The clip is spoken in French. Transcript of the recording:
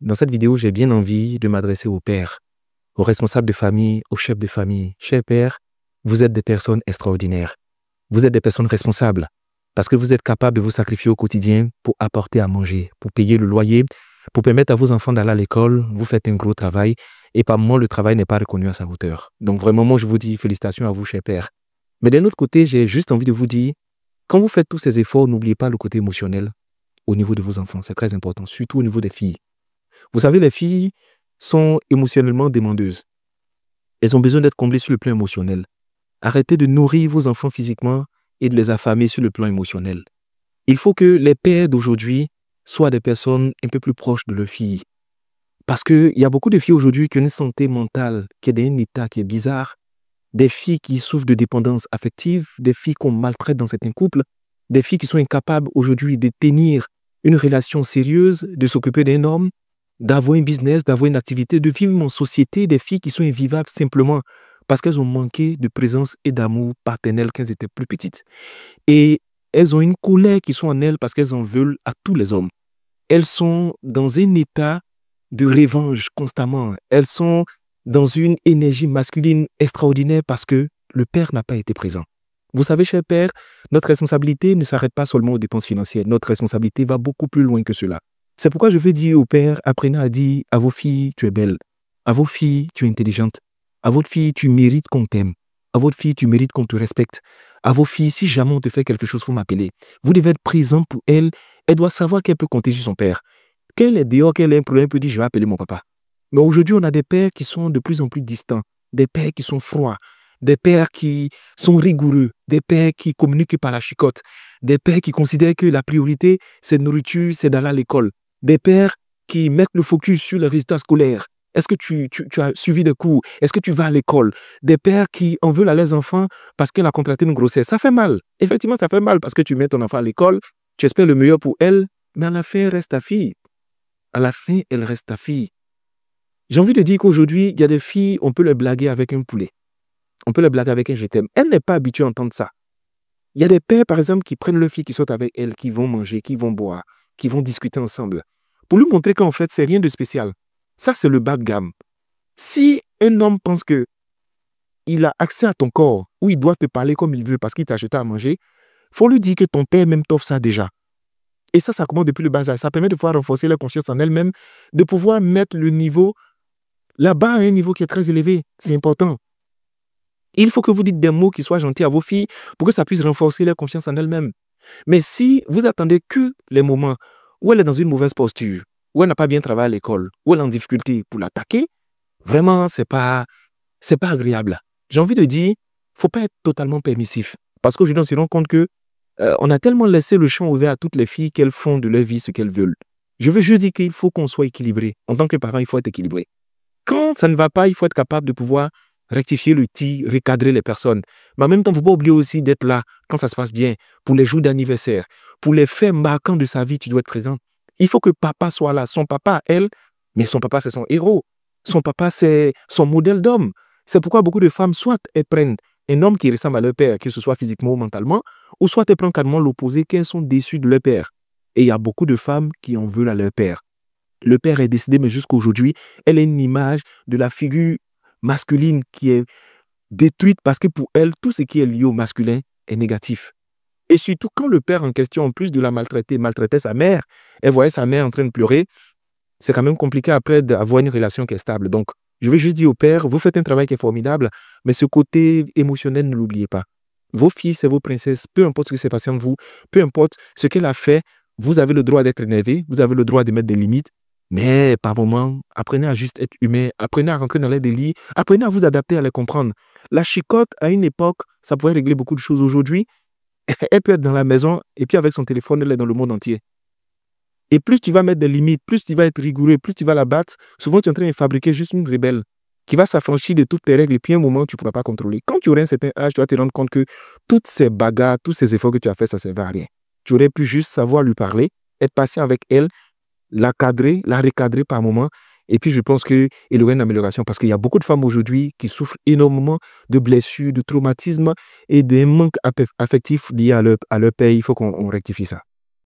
Dans cette vidéo, j'ai bien envie de m'adresser aux pères, aux responsables de famille, aux chefs de famille. Chers pères, vous êtes des personnes extraordinaires. Vous êtes des personnes responsables parce que vous êtes capables de vous sacrifier au quotidien pour apporter à manger, pour payer le loyer, pour permettre à vos enfants d'aller à l'école. Vous faites un gros travail et par moment, le travail n'est pas reconnu à sa hauteur. Donc vraiment, moi, je vous dis félicitations à vous, chers pères. Mais d'un autre côté, j'ai juste envie de vous dire, quand vous faites tous ces efforts, n'oubliez pas le côté émotionnel au niveau de vos enfants. C'est très important, surtout au niveau des filles. Vous savez, les filles sont émotionnellement demandeuses. Elles ont besoin d'être comblées sur le plan émotionnel. Arrêtez de nourrir vos enfants physiquement et de les affamer sur le plan émotionnel. Il faut que les pères d'aujourd'hui soient des personnes un peu plus proches de leurs filles. Parce qu'il y a beaucoup de filles aujourd'hui qui ont une santé mentale, qui est dans un état qui est bizarre. Des filles qui souffrent de dépendance affective, des filles qu'on maltraite dans certains couples, des filles qui sont incapables aujourd'hui de tenir une relation sérieuse, de s'occuper d'un homme, d'avoir un business, d'avoir une activité, de vivre en société, des filles qui sont invivables simplement parce qu'elles ont manqué de présence et d'amour paternel quand elles étaient plus petites. Et elles ont une colère qui sont en elles parce qu'elles en veulent à tous les hommes. Elles sont dans un état de revanche constamment. Elles sont dans une énergie masculine extraordinaire parce que le père n'a pas été présent. Vous savez, chers pères, notre responsabilité ne s'arrête pas seulement aux dépenses financières. Notre responsabilité va beaucoup plus loin que cela. C'est pourquoi je veux dire aux pères, apprenez à dire à vos filles, tu es belle. À vos filles, tu es intelligente. À votre fille, tu mérites qu'on t'aime. À votre fille, tu mérites qu'on te respecte. À vos filles, si jamais on te fait quelque chose, il faut m'appeler. Vous devez être présent pour elle. Elle doit savoir qu'elle peut compter sur son père. Qu'elle est dehors, qu'elle a un problème, elle peut dire, je vais appeler mon papa. Mais aujourd'hui, on a des pères qui sont de plus en plus distants. Des pères qui sont froids. Des pères qui sont rigoureux. Des pères qui communiquent par la chicotte. Des pères qui considèrent que la priorité, c'est de nourriture, c'est d'aller à l'école. Des pères qui mettent le focus sur les résultats scolaires. Est-ce que tu as suivi des cours? Est-ce que tu vas à l'école? Des pères qui en veulent à leurs enfants parce qu'elle a contracté une grossesse. Ça fait mal. Effectivement, ça fait mal parce que tu mets ton enfant à l'école, tu espères le meilleur pour elle, mais à la fin, elle reste ta fille. À la fin, elle reste ta fille. J'ai envie de dire qu'aujourd'hui, il y a des filles, on peut les blaguer avec un poulet. On peut les blaguer avec un je t'aime. Elle n'est pas habituée à entendre ça. Il y a des pères, par exemple, qui prennent leur fille, qui sortent avec elle, qui vont manger, qui vont boire, qui vont discuter ensemble. Pour lui montrer qu'en fait, c'est rien de spécial. Ça, c'est le bas de gamme. Si un homme pense que il a accès à ton corps, ou il doit te parler comme il veut parce qu'il t'a acheté à manger, il faut lui dire que ton père même t'offre ça déjà. Et ça commence depuis le bas âge. Ça permet de pouvoir renforcer la confiance en elle-même, de pouvoir mettre le niveau là-bas à un niveau qui est très élevé. C'est important. Il faut que vous dites des mots qui soient gentils à vos filles pour que ça puisse renforcer leur confiance en elle-même. Mais si vous attendez que les moments où elle est dans une mauvaise posture, où elle n'a pas bien travaillé à l'école, où elle est en difficulté pour l'attaquer, vraiment, c'est pas agréable. J'ai envie de dire, il ne faut pas être totalement permissif. Parce qu'aujourd'hui, on se rend compte que on a tellement laissé le champ ouvert à toutes les filles qu'elles font de leur vie ce qu'elles veulent. Je veux juste dire qu'il faut qu'on soit équilibré. En tant que parent, il faut être équilibré. Quand ça ne va pas, il faut être capable de pouvoir rectifier le tir, recadrer les personnes. Mais en même temps, il ne faut pas oublier aussi d'être là quand ça se passe bien, pour les jours d'anniversaire, pour les faits marquants de sa vie, tu dois être présent. Il faut que papa soit là. Son papa, elle, mais son papa, c'est son héros. Son papa, c'est son modèle d'homme. C'est pourquoi beaucoup de femmes, soit elles prennent un homme qui ressemble à leur père, que ce soit physiquement ou mentalement, ou soit elles prennent carrément l'opposé, qu'elles sont déçues de leur père. Et il y a beaucoup de femmes qui en veulent à leur père. Le père est décédé, mais jusqu'à aujourd'hui, elle est une image de la figure masculine qui est détruite parce que pour elle, tout ce qui est lié au masculin est négatif. Et surtout, quand le père en question, en plus de la maltraiter, maltraitait sa mère, elle voyait sa mère en train de pleurer, c'est quand même compliqué après d'avoir une relation qui est stable. Donc, je veux juste dire au père, vous faites un travail qui est formidable, mais ce côté émotionnel, ne l'oubliez pas. Vos filles, c'est vos princesses, peu importe ce qui s'est passé en vous, peu importe ce qu'elle a fait, vous avez le droit d'être énervé, vous avez le droit de mettre des limites, mais par moments, apprenez à juste être humain, apprenez à rentrer dans les délits, apprenez à vous adapter, à les comprendre. La chicotte, à une époque, ça pouvait régler beaucoup de choses. Aujourd'hui, elle peut être dans la maison et puis avec son téléphone, elle est dans le monde entier. Et plus tu vas mettre des limites, plus tu vas être rigoureux, plus tu vas la battre, souvent tu es en train de fabriquer juste une rebelle qui va s'affranchir de toutes tes règles et puis à un moment, tu ne pourras pas contrôler. Quand tu auras un certain âge, tu vas te rendre compte que toutes ces bagarres, tous ces efforts que tu as fait, ça ne servait à rien. Tu aurais pu juste savoir lui parler, être patient avec elle, la cadrer, la recadrer par moment. Et puis, je pense qu'il y aura une amélioration parce qu'il y a beaucoup de femmes aujourd'hui qui souffrent énormément de blessures, de traumatismes et d'un manque affectif lié à leur père. Il faut qu'on rectifie ça.